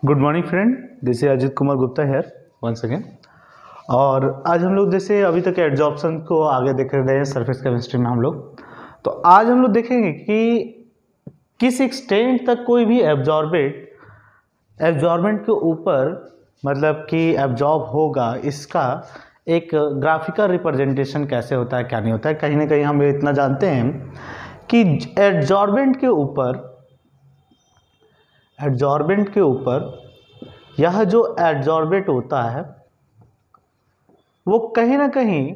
Good morning friend, this is Ajit Kumar Gupta here once again. और आज हम लोग जैसे अभी तक एड्जॉर्प्शन को आगे देख रहे हैं सरफेस केमिस्ट्री में हम लोग, तो आज हम लोग देखेंगे कि किस एक्सटेंट तक कोई भी एब्जॉर्बेंट के ऊपर मतलब कि एब्जॉर्ब होगा, इसका एक ग्राफिकल रिप्रेजेंटेशन कैसे होता है क्या नहीं होता है। कहीं ना कहीं हम इतना जानते हैं कि एब्जॉर्बेंट के ऊपर यह जो एब्जॉर्बेट होता है वो कहीं ना कहीं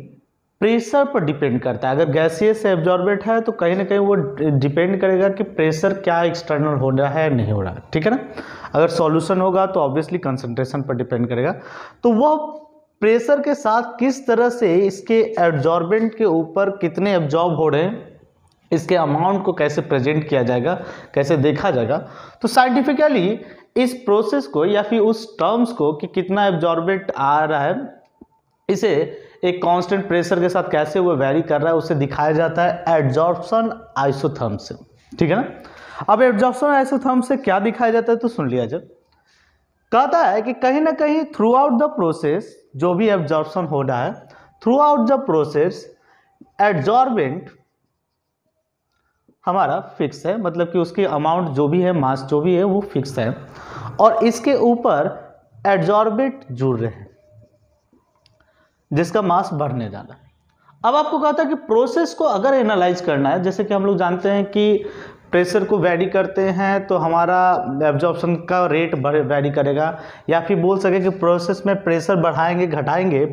प्रेशर पर डिपेंड करता है। अगर गैसियस एब्जॉर्बेट है तो कहीं ना कहीं वो डिपेंड करेगा कि प्रेशर क्या एक्सटर्नल हो रहा है नहीं हो रहा है, ठीक है ना। अगर सॉल्यूशन होगा तो ऑब्वियसली कंसंट्रेशन पर डिपेंड करेगा। तो वह प्रेशर के साथ किस तरह से इसके एब्जॉर्बेंट के ऊपर कितने एब्जॉर्ब हो रहे हैं, इसके अमाउंट को कैसे प्रेजेंट किया जाएगा, कैसे देखा जाएगा। तो साइंटिफिकली इस प्रोसेस को या फिर उस टर्म्स को कि कितना एब्जॉर्बेंट आ रहा है, इसे एक कांस्टेंट प्रेशर के साथ कैसे वो वेरी कर रहा है, उसे दिखाया जाता है एड्जॉर्प्शन आइसोथर्म्स से, ठीक है ना। अब एड्जॉर्प्शन आइसोथर्म्स से क्या दिखाया जाता है तो सुन लिया जाए। कहता है कि कहीं ना कहीं थ्रू आउट द प्रोसेस जो भी एब्जॉर्प्शन हो रहा है, through out the process adsorbent हमारा फिक्स है, मतलब कि उसकी अमाउंट जो भी है, मास जो भी है वो फिक्स है, और इसके ऊपर एड्जॉर्बेट जुड़ रहे हैं जिसका मास बढ़ने जा रहा है। अब आपको कहा था कि प्रोसेस को अगर एनालाइज करना है, जैसे कि हम लोग जानते हैं कि प्रेशर को वैरी करते हैं तो हमारा एब्जॉर्प्शन का रेट वैरी करेगा, या फिर बोल सके कि प्रोसेस में प्रेशर बढ़ाएंगे घटाएंगे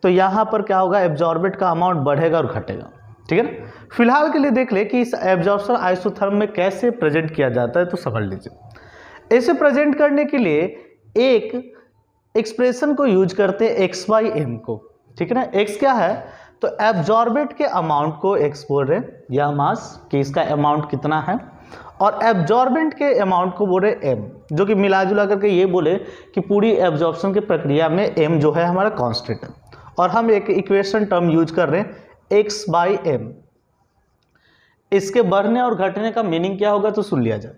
तो यहाँ पर क्या होगा, एब्जॉर्बेट का अमाउंट बढ़ेगा और घटेगा, ठीक है ना। फिलहाल के लिए देख ले कि इस एब्जॉर्प्शन आइसोथर्म में कैसे प्रेजेंट किया जाता है, तो समझ लीजिए। इसे प्रेजेंट करने के लिए एक एक्सप्रेशन को यूज करते हैं एक्स बाई एम को, ठीक है ना। एक्स क्या है, तो एब्जॉर्बेट के अमाउंट को एक्स बोल रहे हैं, या मास कि इसका अमाउंट कितना है, और एब्जॉर्बेंट के अमाउंट को बोल रहे एम, जो कि मिला जुला करके ये बोले कि पूरी एब्जॉर्प्शन की प्रक्रिया में एम जो है हमारा कांस्टेंट है। और हम एक इक्वेशन टर्म यूज कर रहे हैं एक्स बाई एम। इसके बढ़ने और घटने का मीनिंग क्या होगा तो सुन लिया जाए।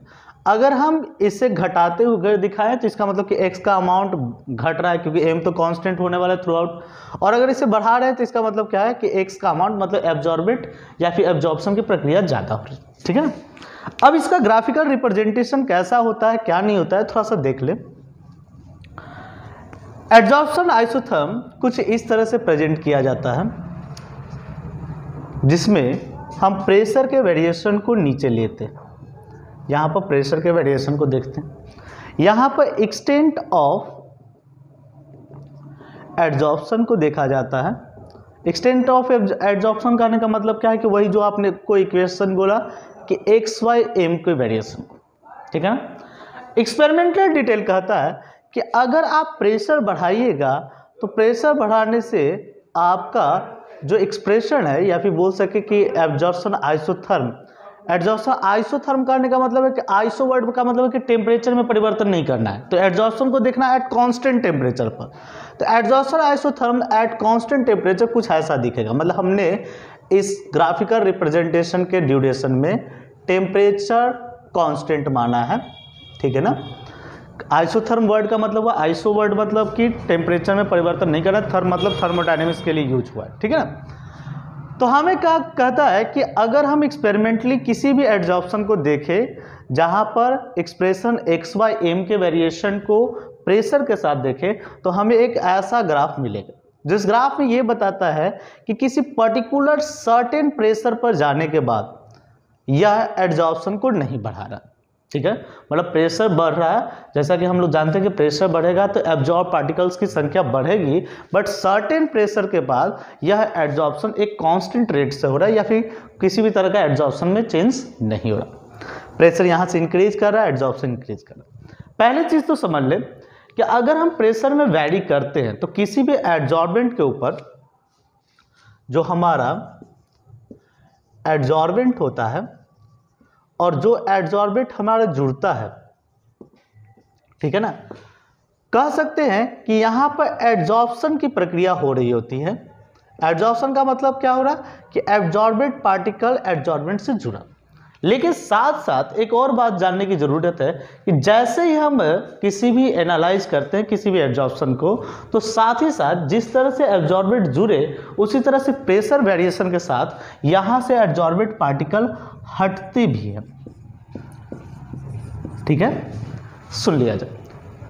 अगर हम इसे घटाते हुए दिखाएं तो इसका मतलब कि x का अमाउंट घट रहा है, क्योंकि m तो कांस्टेंट होने वाला है थ्रू आउट। और अगर इसे बढ़ा रहे हैं तो इसका मतलब क्या है कि x का अमाउंट मतलब एब्जॉर्बेट या फिर एब्जॉर्प्शन की प्रक्रिया ज़्यादा हो रही है, ठीक है ना। अब इसका ग्राफिकल रिप्रेजेंटेशन कैसा होता है क्या नहीं होता है थोड़ा सा देख ले। एड्जॉर्प्शन आइसोथर्म कुछ इस तरह से प्रेजेंट किया जाता है, जिसमें हम प्रेशर के वेरिएशन को नीचे लेते हैं। यहाँ पर प्रेशर के वेरिएशन को देखते हैं, यहाँ पर एक्सटेंट ऑफ एड्जॉर्प्शन को देखा जाता है। एक्सटेंट ऑफ एड्जॉर्प्शन करने का मतलब क्या है कि वही जो आपने कोई इक्वेशन बोला कि एक्स वाई एम के वेरिएशन को, ठीक है ना। एक्सपेरिमेंटल डिटेल कहता है कि अगर आप प्रेशर बढ़ाइएगा तो प्रेशर बढ़ाने से आपका जो एक्सप्रेशन है, या फिर बोल सके कि एब्जॉर्प्शन आइसोथर्म करने का मतलब है कि आइसो वर्ड का मतलब है कि टेम्परेचर में परिवर्तन नहीं करना है, तो एब्जॉर्प्शन को देखना है एट कांस्टेंट टेम्परेचर पर। तो absorption isotherm at constant temperature कुछ ऐसा दिखेगा, मतलब हमने इस ग्राफिकल रिप्रेजेंटेशन के ड्यूरेशन में टेम्परेचर कांस्टेंट माना है, ठीक है ना। आइसोथर्म वर्ड का मतलब हुआ, आइसो वर्ड मतलब कि टेम्परेचर में परिवर्तन नहीं करना, थर्म मतलब थर्मोडायनेमिक्स के लिए यूज हुआ है, ठीक है ना। तो हमें क्या कहता है कि अगर हम एक्सपेरिमेंटली किसी भी एड्जॉर्प्शन को देखें जहां पर एक्सप्रेशन एक्स बाई एम के वेरिएशन को प्रेशर के साथ देखें, तो हमें एक ऐसा ग्राफ मिलेगा जिस ग्राफ में ये बताता है कि किसी पर्टिकुलर सर्टेन प्रेशर पर जाने के बाद यह एड्जॉर्प्शन को नहीं बढ़ा रहा, ठीक है। मतलब प्रेशर बढ़ रहा है, जैसा कि हम लोग जानते हैं कि प्रेशर बढ़ेगा तो एब्जॉर्ब पार्टिकल्स की संख्या बढ़ेगी, बट सर्टेन प्रेशर के बाद यह एड्जॉर्प्शन एक कांस्टेंट रेट से हो रहा है, या फिर किसी भी तरह का एड्जॉर्प्शन में चेंज नहीं हो रहा। प्रेशर यहाँ से इंक्रीज कर रहा है, एड्जॉर्प्शन इंक्रीज कर रहा है। पहले चीज तो समझ ले कि अगर हम प्रेशर में वैरी करते हैं तो किसी भी एड्जॉर्बेंट के ऊपर जो हमारा एड्जॉर्बेंट होता है और जो एड्जॉर्बेंट हमारा जुड़ता है, ठीक है ना, कह सकते हैं कि यहां पर एड्जॉर्प्शन की प्रक्रिया हो रही होती है। एड्जॉर्प्शन का मतलब क्या हो रहा है कि एब्जॉर्बेंट पार्टिकल एड्जॉर्बेंट से जुड़ा, लेकिन साथ साथ एक और बात जानने की ज़रूरत है कि जैसे ही हम किसी भी एनालाइज करते हैं किसी भी एब्जॉर्प्शन को, तो साथ ही साथ जिस तरह से एब्जॉर्बेंट जुड़े उसी तरह से प्रेशर वेरिएशन के साथ यहाँ से एब्जॉर्बेंट पार्टिकल हटते भी हैं। ठीक है, सुन लिया जाए।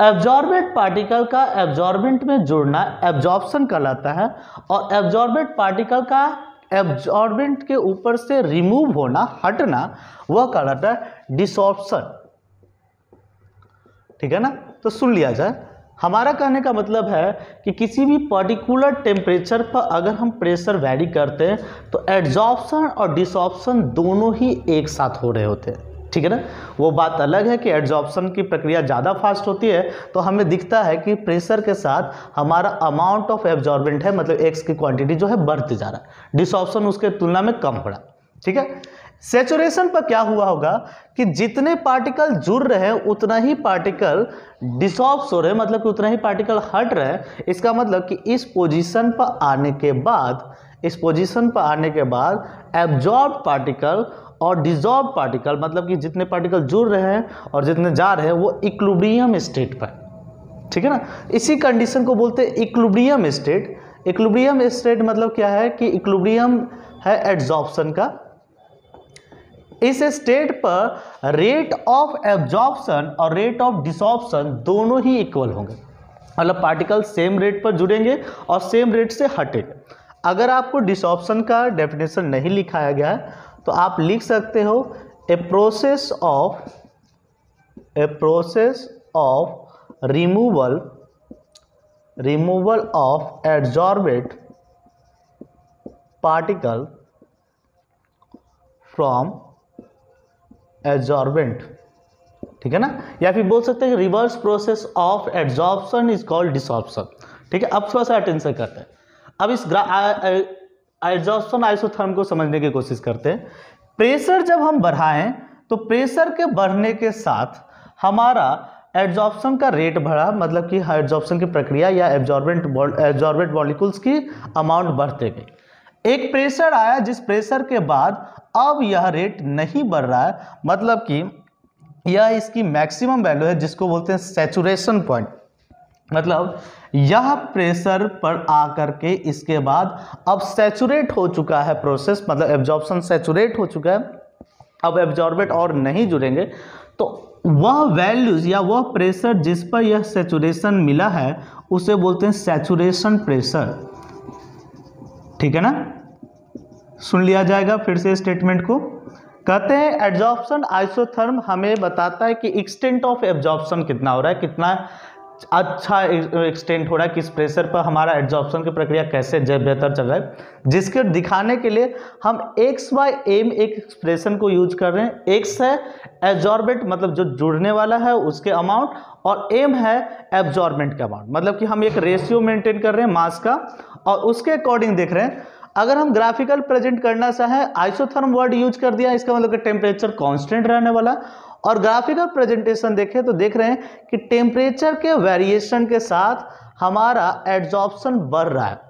एब्जॉर्बेंट पार्टिकल का एब्जॉर्बेंट में जुड़ना एब्जॉर्प्शन कहलाता है, और एब्जॉर्बेंट पार्टिकल का एब्जॉर्बेंट के ऊपर से रिमूव होना, हटना, वह कहलाता है डिसॉर्प्शन। ठीक है ना, तो सुन लिया जाए। हमारा कहने का मतलब है कि किसी भी पर्टिकुलर टेम्परेचर पर अगर हम प्रेशर वैरी करते हैं तो एड्जॉर्प्शन और डिसॉर्प्शन दोनों ही एक साथ हो रहे होते हैं। ठीक है ना, वो बात अलग है कि एड्जॉर्प्शन की प्रक्रिया ज़्यादा फास्ट होती है तो हमें दिखता है कि प्रेशर के साथ हमारा अमाउंट ऑफ एब्जॉर्बेंट है, मतलब एक्स की क्वांटिटी जो है बढ़ती जा रहा है, डिसॉर्प्शन उसके तुलना में कम हो रहा है। ठीक है, सैचुरेशन पर क्या हुआ होगा कि जितने पार्टिकल जुड़ रहे हैं उतना ही पार्टिकल डिसॉर्ब्स हो रहे हैं, मतलब कि उतना ही पार्टिकल हट रहे हैं। इसका मतलब कि इस पोजीशन पर आने के बाद एब्जॉर्ब पार्टिकल और डिसॉर्ब पार्टिकल, मतलब कि जितने पार्टिकल जुड़ रहे हैं और जितने जा रहे हैं वो इक्विलिब्रियम स्टेट पर। ठीक है ना, इसी कंडीशन को बोलते हैं इक्विलिब्रियम स्टेट। इक्विलिब्रियम स्टेट मतलब क्या है कि इक्विलिब्रियम है एड्जॉर्प्शन का। इस स्टेट पर रेट ऑफ एब्जॉर्प्शन और रेट ऑफ डिसॉर्प्शन दोनों ही इक्वल होंगे, मतलब पार्टिकल सेम रेट पर जुड़ेंगे और सेम रेट से हटेंगे। अगर आपको डिसॉर्प्शन का डेफिनेशन नहीं लिखाया गया है तो आप लिख सकते हो a process of removal of adsorbent particle from adsorbent. ठीक है ना, या फिर बोल सकते हैं reverse process of adsorption is called desorption. ठीक है, अब थोड़ा सा अटेंशन करते हैं। अब इस एड्जॉर्प्शन आइसोथर्म को समझने की कोशिश करते हैं। प्रेशर जब हम बढ़ाएं तो प्रेशर के बढ़ने के साथ हमारा एड्जॉर्प्शन का रेट बढ़ा, मतलब कि एड्जॉर्प्शन की प्रक्रिया या एब्जॉर्बेंट मॉलिक्यूल्स की अमाउंट बढ़ते गई। एक प्रेशर आया जिस प्रेशर के बाद अब यह रेट नहीं बढ़ रहा है, मतलब कि यह इसकी मैक्सिमम वैल्यू है जिसको बोलते हैं सैचुरेशन पॉइंट। मतलब यह प्रेशर पर आकर के इसके बाद अब सैचुरेट हो चुका है प्रोसेस, मतलब एब्जॉर्प्शन सैचुरेट हो चुका है, अब एब्जॉर्बेंट और नहीं जुड़ेंगे, तो वह वैल्यूज या वह प्रेशर जिस पर यह सैचुरेशन मिला है उसे बोलते हैं सैचुरेशन प्रेशर। ठीक है ना, सुन लिया जाएगा फिर से स्टेटमेंट को। कहते हैं एड्जॉर्प्शन आइसोथर्म हमें बताता है कि एक्सटेंट ऑफ एब्जॉर्प्शन कितना हो रहा है, कितना अच्छा एक्सटेंट हो रहा है, किस प्रेशर पर हमारा एड्जॉर्प्शन की प्रक्रिया कैसे बेहतर चल रहा है, जिसके दिखाने के लिए हम x/m एक एक्सप्रेशन को यूज कर रहे हैं। x है एब्जॉर्बेंट, मतलब जो जुड़ने वाला है उसके अमाउंट, और m है एब्जॉर्बेंट का अमाउंट, मतलब कि हम एक रेशियो मेंटेन कर रहे हैं मास का और उसके अकॉर्डिंग देख रहे हैं। अगर हम ग्राफिकल प्रेजेंट करना चाहें, आइसोथर्म वर्ड यूज कर दिया, इसका मतलब कि टेम्परेचर कांस्टेंट रहने वाला, और ग्राफिकल प्रेजेंटेशन देखें तो देख रहे हैं कि टेम्परेचर के वेरिएशन के साथ हमारा एड्जॉर्प्शन बढ़ रहा है।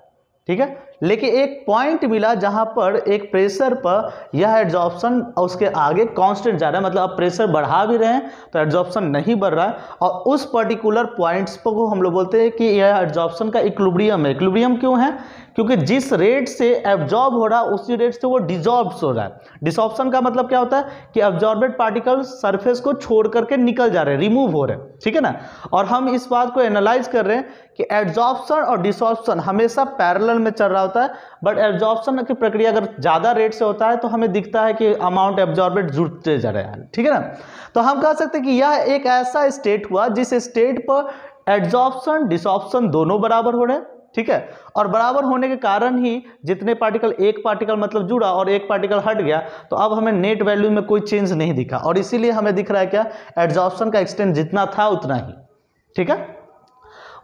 ठीक है, लेकिन एक पॉइंट मिला जहां पर एक प्रेशर पर यह एड्जॉर्प्शन उसके आगे कांस्टेंट जा रहा है, मतलब अब प्रेशर बढ़ा भी रहे हैं तो एड्जॉर्प्शन नहीं बढ़ रहा है, और उस पर्टिकुलर पॉइंट्स को हम लोग बोलते हैं कि यह एड्जॉर्प्शन का इक्विलिब्रियम है। इक्विलिब्रियम क्यों है? क्योंकि जिस रेट से एब्जॉर्ब हो रहा है उसी रेट से वो डिसॉर्ब हो रहा है। डिसॉर्प्शन का मतलब क्या होता है कि एब्जॉर्बेड पार्टिकल सरफेस को छोड़ करके निकल जा रहे हैं, रिमूव हो रहे हैं। ठीक है ना, और हम इस बात को एनालाइज कर रहे हैं कि एब्जॉर्प्शन और डिसॉर्प्शन हमेशा पैरेलल में चल रहा होता है, बट एब्जॉर्प्शन की प्रक्रिया अगर ज्यादा रेट से होता है तो हमें दिखता है कि अमाउंट एब्जॉर्बेड जुड़ते जा रहे हैं। ठीक है ना, तो हम कह सकते हैं कि यह एक ऐसा स्टेट हुआ जिस स्टेट पर एब्जॉर्प्शन डिसॉर्प्शन दोनों बराबर हो रहे हैं। ठीक है, और बराबर होने के कारण ही जितने पार्टिकल, एक पार्टिकल मतलब जुड़ा और एक पार्टिकल हट गया, तो अब हमें नेट वैल्यू में कोई चेंज नहीं दिखा, और इसीलिए हमें दिख रहा है क्या, एड्जॉर्प्शन का एक्सटेंट जितना था उतना ही। ठीक है,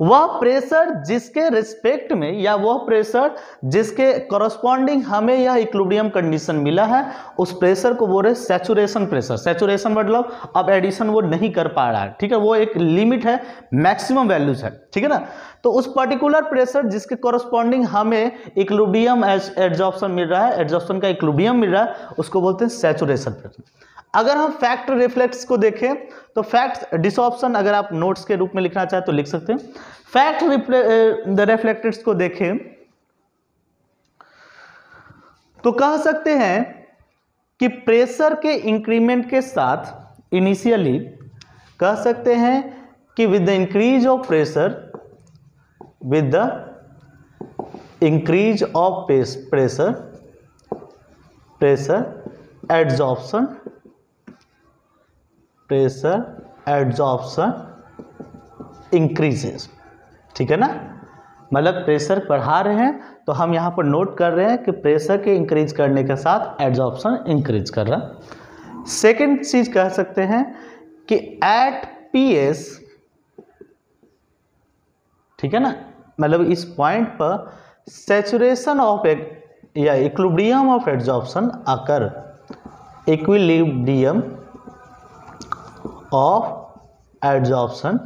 वह प्रेशर जिसके रिस्पेक्ट में या वह प्रेशर जिसके कॉरस्पॉन्डिंग हमें यह इक्विलिब्रियम कंडीशन मिला है उस प्रेशर को बोल रहे सैचुरेशन प्रेशर। सैचुरेशन मतलब अब एडिशन वो नहीं कर पा रहा है। ठीक है, वो एक लिमिट है, मैक्सिमम वैल्यूज है। ठीक है ना, तो उस पर्टिकुलर प्रेशर जिसके कॉरस्पॉन्डिंग हमें इक्विलिब्रियम एड्जॉर्प्शन मिल रहा है, एड्जॉर्प्शन का इक्विलिब्रियम मिल रहा है, उसको बोलते हैं सैचुरेशन प्रेशर। अगर हम फैक्ट रिफ्लेक्ट्स को देखें तो फैक्ट डिसऑप्शन अगर आप नोट्स के रूप में लिखना चाहें तो लिख सकते हैं। फैक्ट रिफ्लेक्टेड्स को देखें तो कह सकते हैं कि प्रेशर के इंक्रीमेंट के साथ इनिशियली कह सकते हैं कि with the increase of pressure, with the increase of pressure, pressure adsorption increases. ठीक है ना, मतलब प्रेशर बढ़ा रहे हैं तो हम यहाँ पर नोट कर रहे हैं कि प्रेशर के इंक्रीज करने के साथ एड्जॉर्प्शन इंक्रीज कर रहा है। सेकेंड चीज कह सकते हैं कि एट पीएस, ठीक है ना, मतलब इस पॉइंट पर सैचुरेशन ऑफ या equilibrium of adsorption occur, equilibrium of adsorption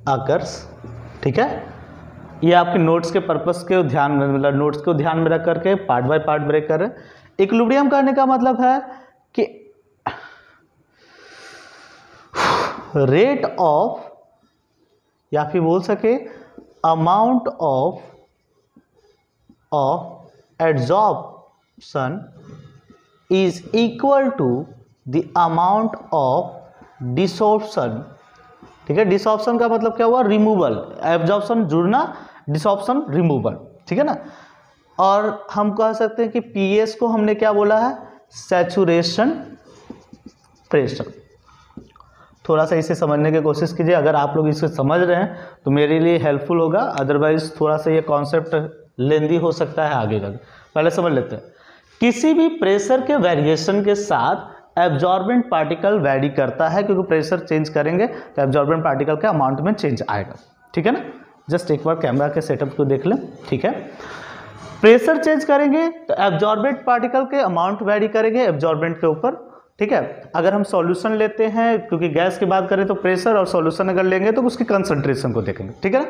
occurs. ठीक है, ये आपके नोट्स के पर्पस के ध्यान में, मतलब नोट्स को ध्यान में रख करके पार्ट बाय पार्ट ब्रेक कर रहे हैं। इक्विलिब्रियम करने का मतलब है कि रेट ऑफ, या फिर बोल सके amount of adsorption is equal to the amount of desorption. ठीक है, डिसऑप्शन का मतलब क्या हुआ, रिमूवल। एब्जॉर्प्शन जुड़ना, डिसऑप्शन रिमूवल। ठीक है ना, और हम कह सकते हैं कि पीएस को हमने क्या बोला है, सैचुरेशन प्रेशर। थोड़ा सा इसे समझने की कोशिश कीजिए, अगर आप लोग इसे समझ रहे हैं तो मेरे लिए हेल्पफुल होगा, अदरवाइज थोड़ा सा ये कॉन्सेप्ट लेंदी हो सकता है आगे का। पहले समझ लेते हैं, किसी भी प्रेशर के वेरिएशन के साथ एब्जॉर्बेंट पार्टिकल वैरी करता है, क्योंकि प्रेशर चेंज करेंगे तो एब्जॉर्बेंट पार्टिकल के अमाउंट में चेंज आएगा। ठीक है ना, जस्ट एक बार कैमरा के सेटअप को देख लें। ठीक है, प्रेशर चेंज करेंगे तो एब्जॉर्बेंट पार्टिकल के अमाउंट वैरी करेंगे एब्जॉर्बेंट के ऊपर। ठीक है, अगर हम सॉल्यूशन लेते हैं, क्योंकि गैस की बात करें तो प्रेशर, और सॉल्यूशन अगर लेंगे तो उसकी कंसंट्रेशन को देखेंगे। ठीक है ना,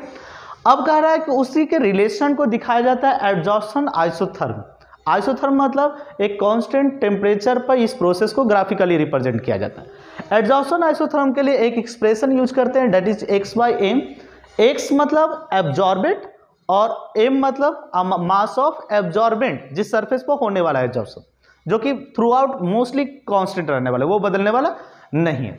अब कह रहा है कि उसी के रिलेशन को दिखाया जाता है एड्जॉर्प्शन आइसोथर्म। आइसोथर्म मतलब एक कांस्टेंट टेम्परेचर पर इस प्रोसेस को ग्राफिकली रिप्रेजेंट किया जाता है। एड्जॉर्प्शन आइसोथर्म के लिए एक एक्सप्रेशन यूज करते हैं, that is x by m. x मतलब एब्जॉर्बेंट और m मतलब मास ऑफ एब्जॉर्बेंट, जिस सरफेस पर होने वाला है एब्जॉर्प्शन, जो कि थ्रू आउट मोस्टली कांस्टेंट रहने वाला है, वो बदलने वाला नहीं है।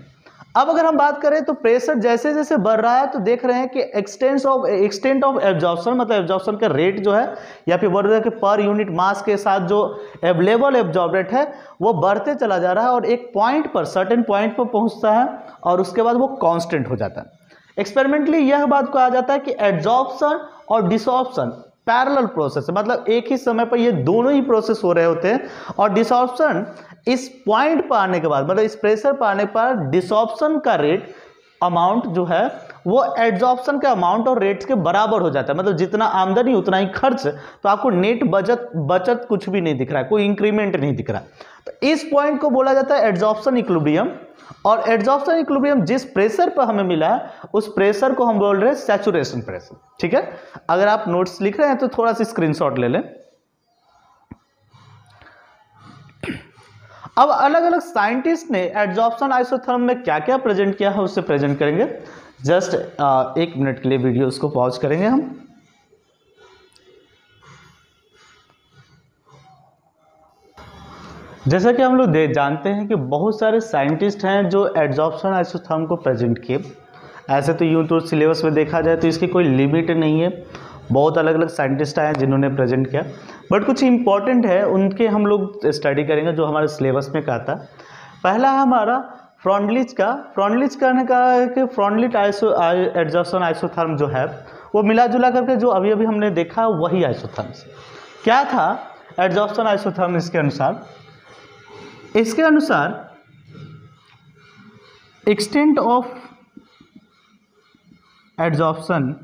अब अगर हम बात करें तो प्रेशर जैसे जैसे बढ़ रहा है तो देख रहे हैं कि एक्सटेंट ऑफ एब्जॉर्प्शन, मतलब एब्जॉर्प्शन का रेट जो है, या फिर बढ़ रहा है कि पर यूनिट मास के साथ जो अवेलेबल एब्जॉर्बेंट है वो बढ़ते चला जा रहा है, और एक पॉइंट पर, सर्टेन पॉइंट पर पहुंचता है और उसके बाद वो कांस्टेंट हो जाता है। एक्सपेरिमेंटली यह बात कहा जाता है कि एड्जॉर्प्शन और डिसऑर्प्शन पैरेलल प्रोसेस है, मतलब एक ही समय पर ये दोनों ही प्रोसेस हो रहे होते हैं, और डिसऑर्प्शन इस पॉइंट पर आने के बाद, मतलब इस प्रेशर पर आने पर डिसऑर्प्शन का रेट अमाउंट जो है वो एड्जॉर्प्शन के अमाउंट और रेट्स के बराबर हो जाता है, मतलब जितना आमदनी उतना ही खर्च, तो आपको नेट बचत कुछ भी नहीं दिख रहा है, कोई इंक्रीमेंट नहीं दिख रहा है। तो इस पॉइंट को बोला जाता है एड्जॉर्प्शन इक्विलिब्रियम, और एड्जॉर्प्शन इक्विलिब्रियम जिस प्रेशर पर हमें मिला है उस प्रेशर को हम बोल रहे हैं सैचुरेशन प्रेशर। ठीक है, अगर आप नोट्स लिख रहे हैं तो थोड़ा सा स्क्रीनशॉट ले लें। अब अलग अलग साइंटिस्ट ने एड्जॉर्प्शन आइसोथर्म में क्या क्या प्रेजेंट किया है उससे प्रेजेंट करेंगे। जस्ट 1 मिनट के लिए वीडियो उसको पॉज करेंगे हम। जैसा कि हम लोग जानते हैं कि बहुत सारे साइंटिस्ट हैं जो एड्जॉर्प्शन आइसोथर्म को प्रेजेंट किए। ऐसे तो यूँ तो सिलेबस में देखा जाए तो इसकी कोई लिमिट नहीं है, बहुत अलग अलग साइंटिस्ट आए जिन्होंने प्रेजेंट किया, बट कुछ इंपॉर्टेंट है उनके हम लोग स्टडी करेंगे जो हमारे सिलेबस में का था। पहला है हमारा फ्रॉन्डलिच का। फ्रॉन्डलिच करने का है कि फ्रॉन्डलिच एड्जॉर्प्शन आइसोथर्म जो है वो मिला जुला करके जो अभी अभी हमने देखा वही आइसोथर्म से क्या था एड्जॉर्प्शन आइसोथर्म। इसके अनुसार एक्सटेंट ऑफ एड्जॉर्प्शन,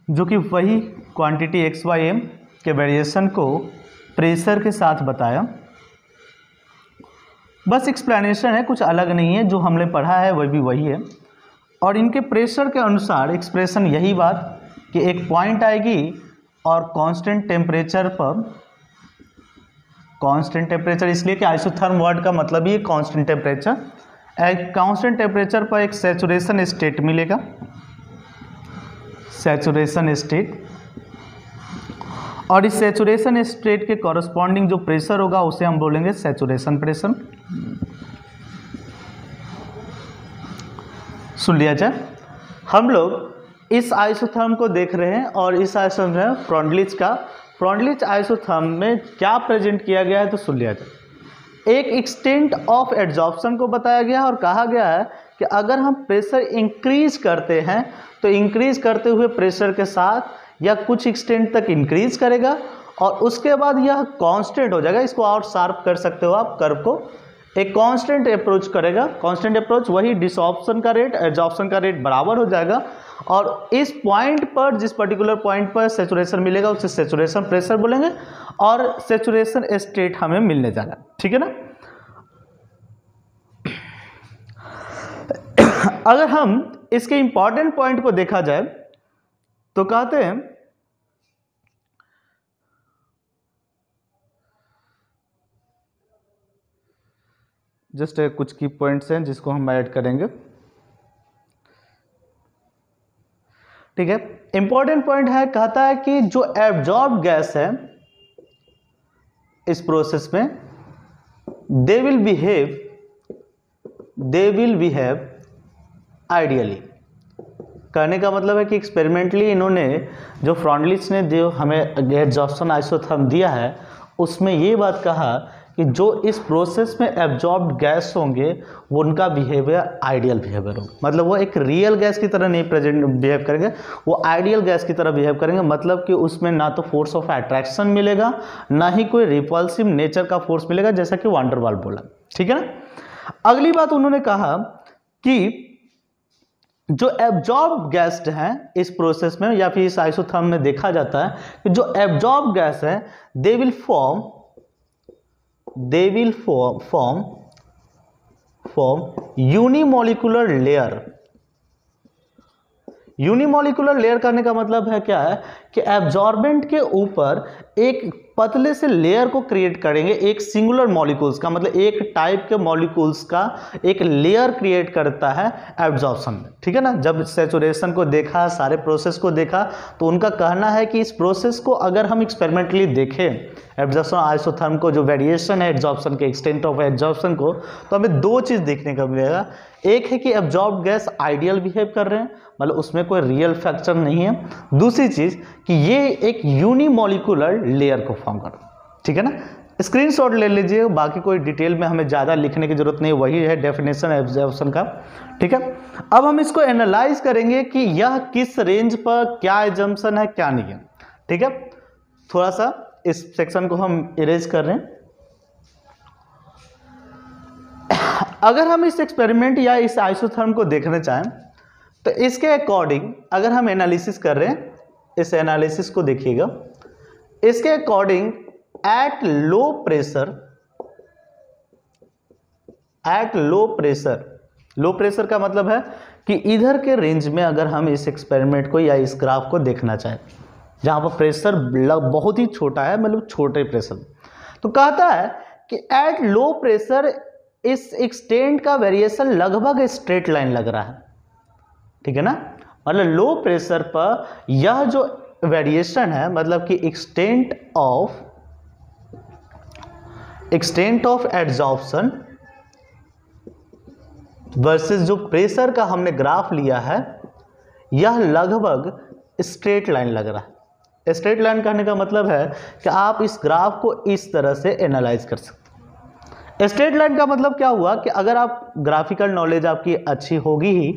जो कि वही क्वांटिटी x/m के वेरिएशन को प्रेशर के साथ बताया। बस एक्सप्लेनेशन है, कुछ अलग नहीं है, जो हमने पढ़ा है वह भी वही है। और इनके प्रेशर के अनुसार एक्सप्रेशन यही बात कि एक पॉइंट आएगी और कांस्टेंट टेम्परेचर पर कांस्टेंट टेम्परेचर इसलिए कि आइसोथर्म वर्ड का मतलब ही कांस्टेंट टेम्परेचर। कांस्टेंट टेम्परेचर पर एक सैचुरेशन स्टेट मिलेगा, सैचुरेशन स्टेट, और इस सैचुरेशन स्टेट के कॉरस्पॉन्डिंग जो प्रेशर होगा उसे हम बोलेंगे सैचुरेशन प्रेशर। सुन लिया जाए, हम लोग इस आइसोथर्म को देख रहे हैं और इस आइसोथर्म में फ्रॉन्डलिच का, फ्रॉन्डलिच आइसोथर्म में क्या प्रेजेंट किया गया है तो सुन लिया जाए। एक एक्सटेंट ऑफ एड्जॉर्प्शन को बताया गया है और कहा गया है कि अगर हम प्रेशर इंक्रीज करते हैं तो इंक्रीज करते हुए प्रेशर के साथ यह कुछ एक्सटेंट तक इंक्रीज करेगा और उसके बाद यह कांस्टेंट हो जाएगा। इसको और शार्प कर सकते हो आप कर्व को, एक कांस्टेंट अप्रोच करेगा। कांस्टेंट अप्रोच वही डिसऑप्शन का रेट एड्जॉर्प्शन का रेट बराबर हो जाएगा और इस पॉइंट पर, जिस पर्टिकुलर पॉइंट पर सैचुरेशन मिलेगा उसे सैचुरेशन प्रेशर बोलेंगे और सैचुरेशन स्टेट हमें मिलने जाएगा। ठीक है ना। अगर हम इसके इंपॉर्टेंट पॉइंट को देखा जाए तो कहते हैं जस्ट कुछ की पॉइंट्स हैं जिसको हम ऐड करेंगे। ठीक है, इंपॉर्टेंट पॉइंट है, कहता है कि जो एब्जॉर्ब गैस है इस प्रोसेस में दे विल बिहेव आइडियली। कहने का मतलब है कि एक्सपेरिमेंटली इन्होंने जो फ्रॉन्डलिच ने जो हमें एड्जॉर्प्शन आइसोथर्म दिया है उसमें ये बात कहा कि जो इस प्रोसेस में एब्जॉर्ब्ड गैस होंगे वो उनका बिहेवियर आइडियल बिहेवियर होगा। मतलब वो एक रियल गैस की तरह नहीं बिहेव करेंगे, वो आइडियल गैस की तरह बिहेव करेंगे। मतलब कि उसमें ना तो फोर्स ऑफ अट्रैक्शन मिलेगा ना ही कोई रिपल्सिव नेचर का फोर्स मिलेगा, जैसा कि वान डर वाल्स बोला। ठीक है ना। अगली बात उन्होंने कहा कि जो एब्जॉर्ब गैस हैं इस प्रोसेस में या फिर इस आइसोथर्म में देखा जाता है कि जो एब्जॉर्ब गैस है they will form unimolecular layer. Unimolecular layer करने का मतलब है क्या है कि एब्जॉर्बेंट के ऊपर एक पतले से लेयर को क्रिएट करेंगे, एक सिंगुलर मॉलिक्यूल्स का, मतलब एक टाइप के मॉलिक्यूल्स का एक लेयर क्रिएट करता है एब्जॉर्प्शन में। ठीक है ना। जब सैचुरेशन को देखा, सारे प्रोसेस को देखा, तो उनका कहना है कि इस प्रोसेस को अगर हम एक्सपेरिमेंटली देखें एब्जॉर्प्शन आइसोथर्म को, जो वेरिएशन है एब्जॉर्प्शन के, एक्सटेंट ऑफ एब्जॉर्प्शन को, तो हमें दो चीज़ देखने को मिलेगा। एक है कि एब्जॉर्ब गैस आइडियल बिहेव कर रहे हैं, मतलब उसमें कोई रियल फैक्टर नहीं है। दूसरी चीज़ कि ये एक यूनिमोलिकुलर लेयर को फॉर्म कर। ठीक है ना। स्क्रीनशॉट ले लीजिए, बाकी कोई डिटेल में हमें ज़्यादा लिखने की जरूरत नहीं, वही है डेफिनेशन एब्जॉर्प्शन का। ठीक है। अब हम इसको एनालाइज करेंगे कि यह किस रेंज पर क्या एजम्पशन है क्या नहीं है। ठीक है। थोड़ा सा इस सेक्शन को हम इरेज कर रहे हैं। अगर हम इस एक्सपेरिमेंट या इस आइसोथर्म को देखना चाहें तो इसके अकॉर्डिंग अगर हम एनालिसिस कर रहे हैं, इस एनालिसिस को देखिएगा, इसके अकॉर्डिंग एट लो प्रेशर का मतलब है कि इधर के रेंज में अगर हम इस एक्सपेरिमेंट को या इस ग्राफ को देखना चाहें जहां पर प्रेशर बहुत ही छोटा है, मतलब छोटे प्रेशर, तो कहता है कि एट लो प्रेशर इस एक्सटेंट का वेरिएशन लगभग स्ट्रेट लाइन लग रहा है। ठीक है ना। मतलब लो प्रेशर पर यह जो वेरिएशन है, मतलब कि एक्सटेंट ऑफ एड्जॉर्प्शन वर्सेस जो प्रेशर का हमने ग्राफ लिया है, यह लगभग स्ट्रेट लाइन लग रहा है। स्ट्रेट लाइन कहने का मतलब है कि आप इस ग्राफ को इस तरह से एनालाइज कर सकते हैं। स्ट्रेट लाइन का मतलब क्या हुआ कि अगर आप ग्राफिकल नॉलेज आपकी अच्छी होगी ही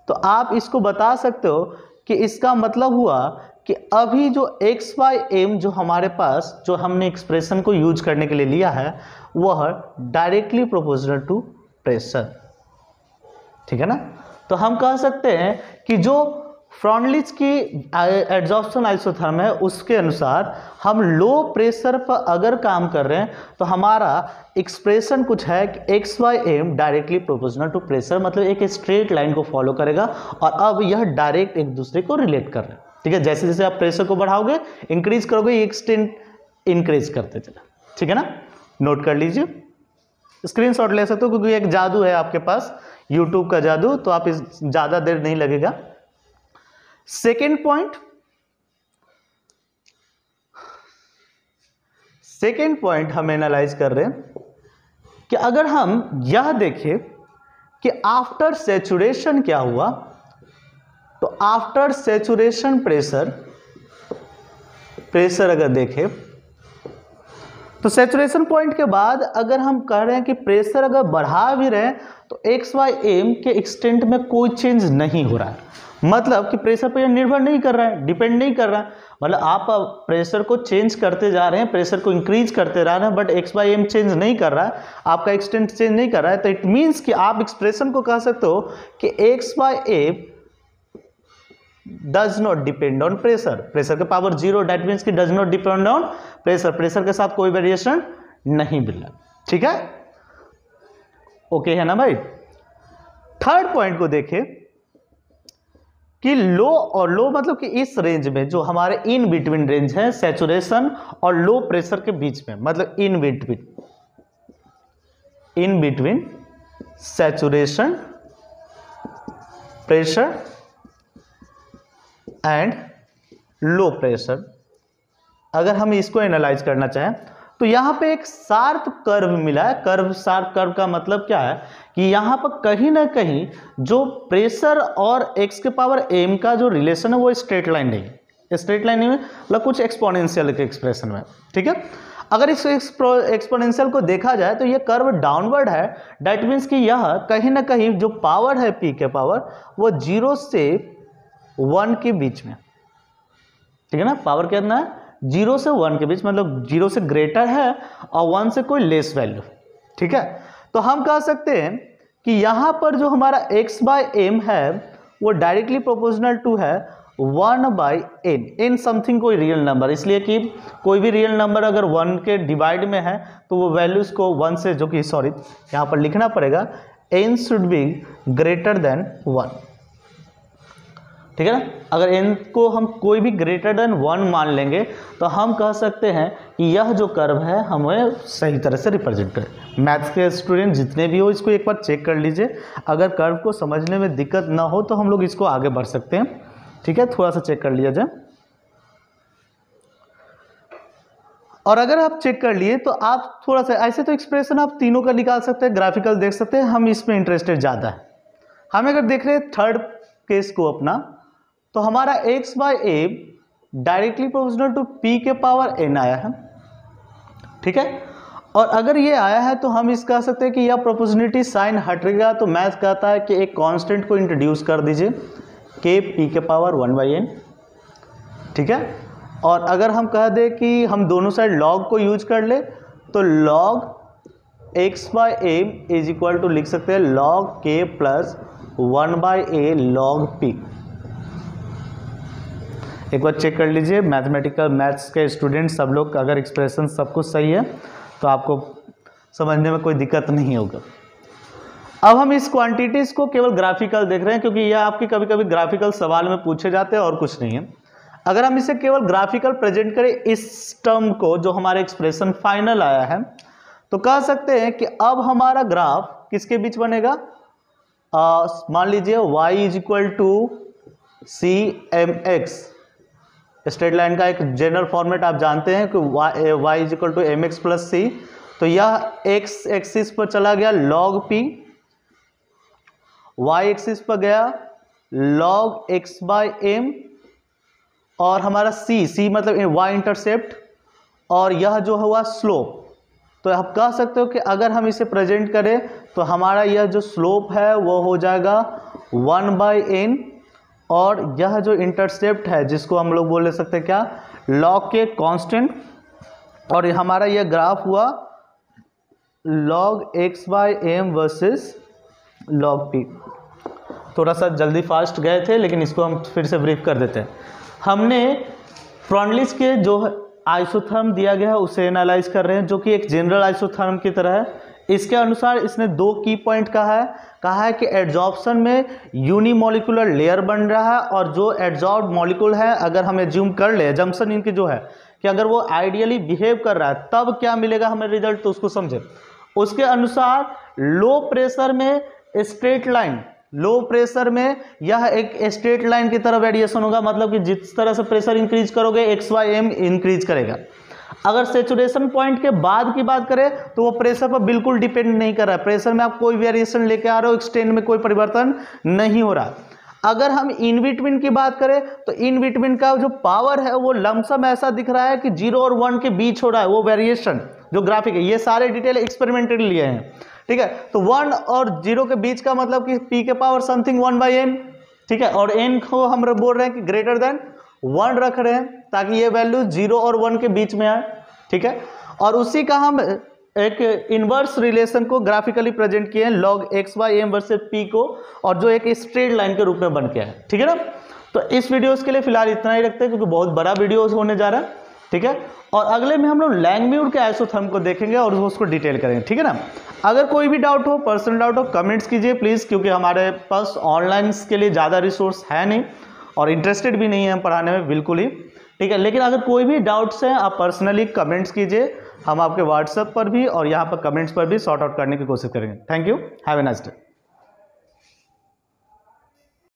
तो आप इसको बता सकते हो कि इसका मतलब हुआ कि अभी जो x/m जो हमारे पास जो हमने एक्सप्रेशन को यूज करने के लिए लिया है वह डायरेक्टली प्रोपोर्शनल टू प्रेशर। ठीक है ना। तो हम कह सकते हैं कि जो फ्रॉन्डलिच की एड्जॉर्प्शन आइसोथर्म है उसके अनुसार हम लो प्रेशर पर अगर काम कर रहे हैं तो हमारा एक्सप्रेशन कुछ है कि x/m directly proportional to pressure, मतलब एक स्ट्रेट लाइन को फॉलो करेगा और अब यह डायरेक्ट एक दूसरे को रिलेट कर रहे हैं। ठीक है। जैसे जैसे आप प्रेशर को बढ़ाओगे, इंक्रीज करोगे, ये एक्सटेंट इंक्रीज करते चला। ठीक है ना। नोट कर लीजिए, स्क्रीनशॉट ले सकते हो क्योंकि एक जादू है आपके पास, यूट्यूब का जादू, तो आप इस ज्यादा देर नहीं लगेगा। सेकेंड पॉइंट हम एनालाइज कर रहे हैं कि अगर हम यह देखें कि आफ्टर सैचुरेशन क्या हुआ, तो आफ्टर सैचुरेशन प्रेशर अगर देखें तो सैचुरेशन पॉइंट के बाद अगर हम कह रहे हैं कि प्रेशर अगर बढ़ा भी रहे हैं तो XYM के एक्सटेंट में कोई चेंज नहीं हो रहा है, मतलब कि प्रेशर पर निर्भर नहीं कर रहा है, डिपेंड नहीं कर रहा है, मतलब आप प्रेशर को चेंज करते जा रहे हैं, प्रेशर को इंक्रीज करते जा रहे हैं, बट XYM चेंज नहीं कर रहा है, आपका एक्सटेंट चेंज नहीं कर रहा है, तो इट मीन्स कि आप एक्सप्रेशन को कह सकते हो कि XYM does not depend on pressure के पावर 0, दैट मीन्स कि does not depend on pressure के साथ कोई वेरिएशन नहीं मिल रहा, ठीक है, ओके है ना भाई। थर्ड पॉइंट को देखें कि लो मतलब कि इस रेंज में जो हमारे इन बिटवीन रेंज है सैचुरेशन और लो प्रेशर के बीच में, मतलब in between saturation pressure and low pressure, अगर हम इसको एनालाइज करना चाहें तो यहां पे एक शार्प कर्व मिला है। शार्प कर्व का मतलब क्या है कि यहां पर कहीं ना कहीं जो प्रेशर और x के पावर m का जो रिलेशन है वो स्ट्रेट लाइन नहीं है, मतलब कुछ एक्सपोनेंशियल के एक्सप्रेशन में, ठीक है। अगर इस एक्सपोनेंशियल को देखा जाए तो ये कर्व डाउनवर्ड है, दैट मीन्स कि यह कहीं ना कहीं जो पावर है p के पावर वो 0 से 1 के बीच में, ठीक है ना, पावर कितना है 0 से 1 के बीच, मतलब 0 से ग्रेटर है और 1 से कोई लेस वैल्यू, ठीक है। तो हम कह सकते हैं कि यहां पर जो हमारा x/m है वो डायरेक्टली प्रोपोर्शनल टू है 1/n, n समथिंग कोई रियल नंबर, इसलिए कि कोई भी रियल नंबर अगर 1 के डिवाइड में है तो वो वैल्यूज को 1 से, जो कि सॉरी यहां पर लिखना पड़ेगा n should be greater than 1, ठीक है ना। अगर n को हम कोई भी ग्रेटर देन 1 मान लेंगे तो हम कह सकते हैं कि यह जो कर्व है हमें सही तरह से रिप्रेजेंट करे। मैथ्स के स्टूडेंट जितने भी हो इसको एक बार चेक कर लीजिए, अगर कर्व को समझने में दिक्कत ना हो तो हम लोग इसको आगे बढ़ सकते हैं, ठीक है, थोड़ा सा चेक कर लिया जाए। और अगर आप चेक कर लिए तो आप थोड़ा सा ऐसे तो एक्सप्रेशन आप तीनों का निकाल सकते हैं, ग्राफिकल देख सकते हैं, हम इसमें इंटरेस्टेड ज़्यादा है। हम अगर देख रहे हैं थर्ड केस को अपना, तो हमारा x/m directly proportional to p के पावर n आया है, ठीक है। और अगर ये आया है तो हम इस कह सकते हैं कि यह प्रोपोर्शनलिटी साइन हटेगा, तो मैथ कहता है कि एक कांस्टेंट को इंट्रोड्यूस कर दीजिए k p के पावर 1/n, ठीक है। और अगर हम कह दें कि हम दोनों साइड log को यूज कर ले तो log x/m is equal to लिख सकते हैं log k plus 1/a log p। एक बार चेक कर लीजिए, मैथ्स के स्टूडेंट सब लोग, अगर एक्सप्रेशन सब कुछ सही है तो आपको समझने में कोई दिक्कत नहीं होगा। अब हम इस क्वांटिटीज को केवल ग्राफिकल देख रहे हैं क्योंकि यह आपके कभी कभी ग्राफिकल सवाल में पूछे जाते हैं और कुछ नहीं है। अगर हम इसे केवल ग्राफिकल प्रेजेंट करें इस टर्म को, जो हमारे एक्सप्रेशन फाइनल आया है, तो कह सकते हैं कि अब हमारा ग्राफ किसके बीच बनेगा, मान लीजिए y is equal to CMX, straight line का एक जनरल फॉर्मेट आप जानते हैं कि y is equal to mx plus c, तो यह x एक्सिस पर चला गया log p, y एक्सिस पर गया log x/m, और हमारा c मतलब y इंटरसेप्ट, और यह जो हुआ स्लोप। तो आप कह सकते हो कि अगर हम इसे प्रेजेंट करें तो हमारा यह जो स्लोप है वो हो जाएगा 1/n, और यह जो इंटरसेप्ट है जिसको हम लोग बोल सकते हैं क्या, log के कांस्टेंट, और हमारा यह ग्राफ हुआ log x/m versus log p। थोड़ा सा जल्दी फास्ट गए थे लेकिन इसको हम फिर से ब्रीफ कर देते हैं। हमने फ्रॉन्टलिस के जो आइसोथर्म दिया गया है उसे एनालाइज कर रहे हैं, जो कि एक जनरल आइसोथर्म की तरह है। इसके अनुसार इसने 2 की पॉइंट कहा है कि एड्जॉर्प्शन में यूनिमोलिकुलर लेयर बन रहा है, और जो एड्जॉर्ब मॉलिक्यूल है, अगर हम एज्यूम कर ले, जम्पशन इनकी जो है कि अगर वो आइडियली बिहेव कर रहा है तब क्या मिलेगा हमें रिजल्ट, तो उसको समझे। उसके अनुसार लो प्रेशर में स्ट्रेट लाइन, लो प्रेशर में यह एक स्ट्रेट लाइन की तरह वेरिएशन होगा, मतलब कि जिस तरह से प्रेशर इंक्रीज करोगे XYM इंक्रीज करेगा। अगर सेचुरेशन पॉइंट के बाद की बात करें तो वो प्रेशर पर बिल्कुल डिपेंड नहीं कर रहा है, प्रेशर में आप कोई वेरिएशन लेके आ रहे हो, एक्सटेंड में कोई परिवर्तन नहीं हो रहा। अगर हम इन बिटवीन की बात करें तो इन बिटवीन का जो पावर है वो लमसम ऐसा दिख रहा है कि 0 और 1 के बीच हो रहा है वो वेरिएशन, जो ग्राफिक है। ये सारे डिटेल एक्सपेरिमेंटली लिए हैं, ठीक है। तो 1 और 0 के बीच का मतलब कि p के पावर समथिंग 1/n, ठीक है, और n को हम बोल रहे हैं कि ग्रेटर देन 1 रख रहे हैं ताकि ये वैल्यू 0 और 1 के बीच में आए, ठीक है। और उसी का हम एक इनवर्स रिलेशन को ग्राफिकली प्रेजेंट किए हैं log XYM वर्सेस p को, और जो एक स्ट्रेट लाइन के रूप में बन के है, ठीक है ना। तो इस वीडियोस के लिए फिलहाल इतना ही रखते हैं क्योंकि बहुत बड़ा वीडियो होने जा रहा है, ठीक है। और अगले में हम लोग लैंगम्यूर के आइसोथर्म को देखेंगे और उसको डिटेल करेंगे, ठीक है ना। अगर कोई भी डाउट हो, पर्सनल डाउट हो, कमेंट्स कीजिए प्लीज़, क्योंकि हमारे पास ऑनलाइन के लिए ज़्यादा रिसोर्स है नहीं और इंटरेस्टेड भी नहीं है हम पढ़ाने में बिल्कुल ही, ठीक है। लेकिन अगर कोई भी डाउट्स हैं आप पर्सनली कमेंट्स कीजिए, हम आपके व्हाट्सएप पर भी और यहाँ पर कमेंट्स पर भी सॉर्ट आउट करने की कोशिश करेंगे। Thank you, have a nice day.